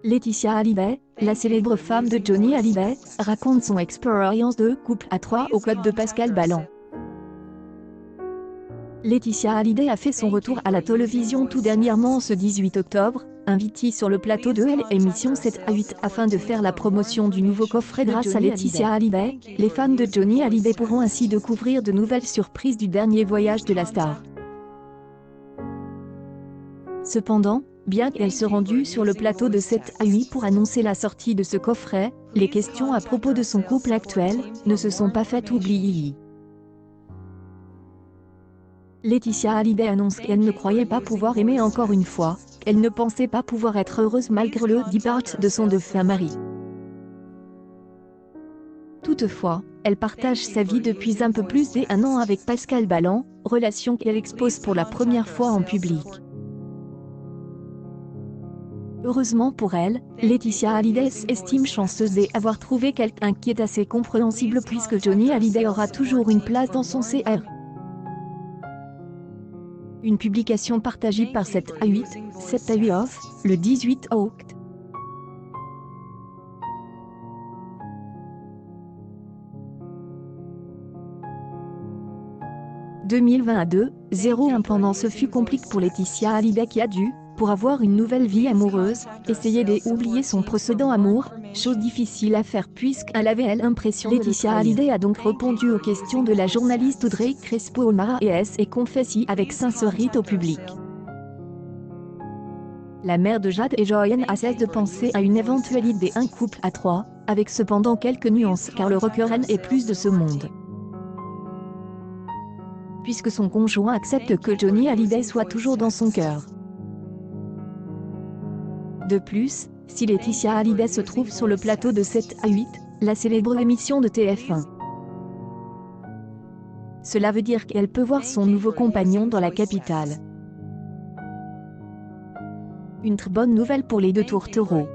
Laetitia Hallyday, la célèbre femme de Johnny Hallyday, raconte son expérience de couple à 3 au code de Pascal Ballan. Laetitia Hallyday a fait son retour à la télévision tout dernièrement ce 18 octobre, invitée sur le plateau de l'émission 7 à 8 afin de faire la promotion du nouveau coffret. Grâce à Laetitia Hallyday, les fans de Johnny Hallyday pourront ainsi découvrir de nouvelles surprises du dernier voyage de la star. Cependant, bien qu'elle se rendue sur le plateau de 7 à 8 pour annoncer la sortie de ce coffret, les questions à propos de son couple actuel ne se sont pas fait oublier. Laetitia Hallyday annonce qu'elle ne croyait pas pouvoir aimer encore une fois, qu'elle ne pensait pas pouvoir être heureuse malgré le départ de son défunt mari. Toutefois, elle partage sa vie depuis un peu plus d'1 an avec Pascal Ballan, relation qu'elle expose pour la première fois en public. Heureusement pour elle, Laetitia Hallyday s'estime chanceuse d'avoir trouvé quelqu'un qui est assez compréhensible puisque Johnny Hallyday aura toujours une place dans son cœur. Une publication partagée par 7 à 8 off, le 18 octobre. « 2022-01 Pendant ce fut compliqué pour Laetitia Hallyday qui a dû, pour avoir une nouvelle vie amoureuse, essayer d'oublier son précédent amour, chose difficile à faire puisqu'elle avait l'impression de Laetitia Hallyday a donc répondu aux questions de la journaliste Audrey Crespo-O'Mara et confessé avec sincérité au public. La mère de Jade et Joanne a cessé de penser à une éventualité d'un couple à 3, avec cependant quelques nuances car le requérant est plus de ce monde. Puisque son conjoint accepte que Johnny Hallyday soit toujours dans son cœur. De plus, si Laetitia Hallyday se trouve sur le plateau de 7 à 8, la célèbre émission de TF1. Cela veut dire qu'elle peut voir son nouveau compagnon dans la capitale. Une très bonne nouvelle pour les deux tourtereaux.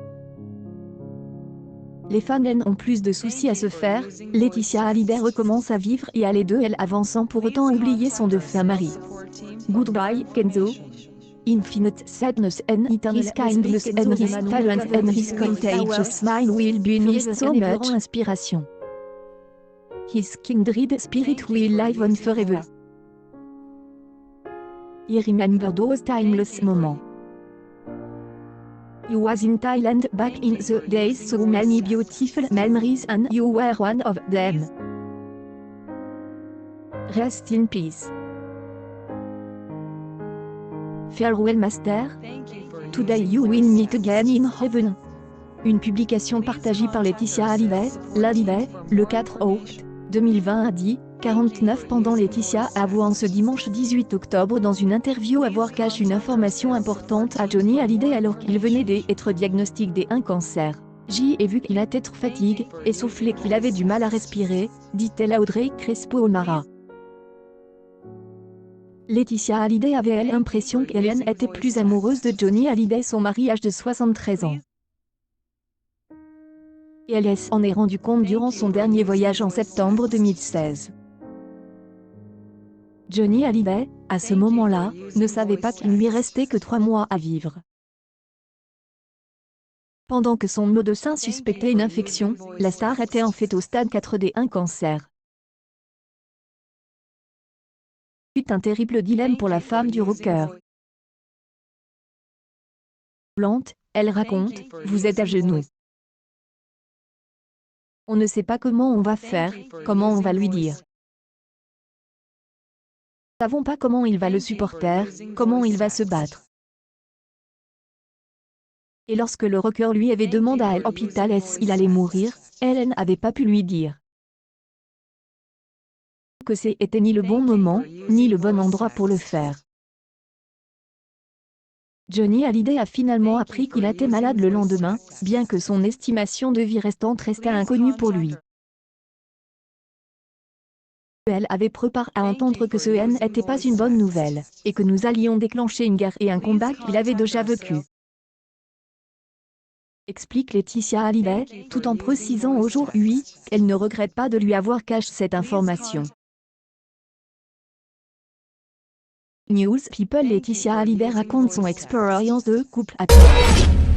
Les fans ont plus de soucis à se faire, Laetitia Hallyday recommence à vivre et à les deux elle avançant pour autant oublier son défunt mari. Goodbye Kenzo. Infinite sadness and his kindness and his talent and his contagious smile will be missed so much. Inspiration. His kindred spirit will live on forever. I remember those timeless moments. You was in Thailand back in the days, so many beautiful memories and you were one of them. Rest in peace. Farewell Master. Today you will meet again in heaven. Une publication partagée par Laetitia Hallyday, le 4 octobre 2020 à 10:49 pendant Laetitia avouant ce dimanche 18 octobre dans une interview avoir caché une information importante à Johnny Hallyday alors qu'il venait d'être diagnostiqué d'un cancer. J'ai vu qu'il était trop fatigué, essoufflé qu'il avait du mal à respirer, dit-elle à Audrey Crespo-O'Mara. Laetitia Hallyday avait l'impression qu'elle était plus amoureuse de Johnny Hallyday son mari âgé de 73 ans. Et elle s'en est rendu compte durant son dernier voyage en septembre 2016. Johnny Hallyday, à ce moment-là, ne savait pas qu'il lui restait que 3 mois à vivre. Pendant que son médecin suspectait une infection, la star était en fait au stade 4 d'un cancer. C'est un terrible dilemme pour la femme du rocker. Elle raconte, vous êtes à genoux. On ne sait pas comment on va faire, comment on va lui dire. Nous ne savons pas comment il va le supporter, comment il va se battre. Et lorsque le rocker lui avait demandé à l'hôpital s'il allait mourir, elle n'avait pas pu lui dire que c'était ni le bon moment, ni le bon endroit pour le faire. Johnny Hallyday a finalement appris qu'il était malade le lendemain, bien que son estimation de vie restante restait inconnue pour lui. Elle avait préparé à entendre que ce n'était pas une bonne nouvelle, et que nous allions déclencher une guerre et un combat qu'il avait déjà vécu. Explique Laetitia Hallyday, tout en précisant aujourd'hui qu'elle ne regrette pas de lui avoir caché cette information. News People Laetitia Hallyday raconte son expérience de couple à 3.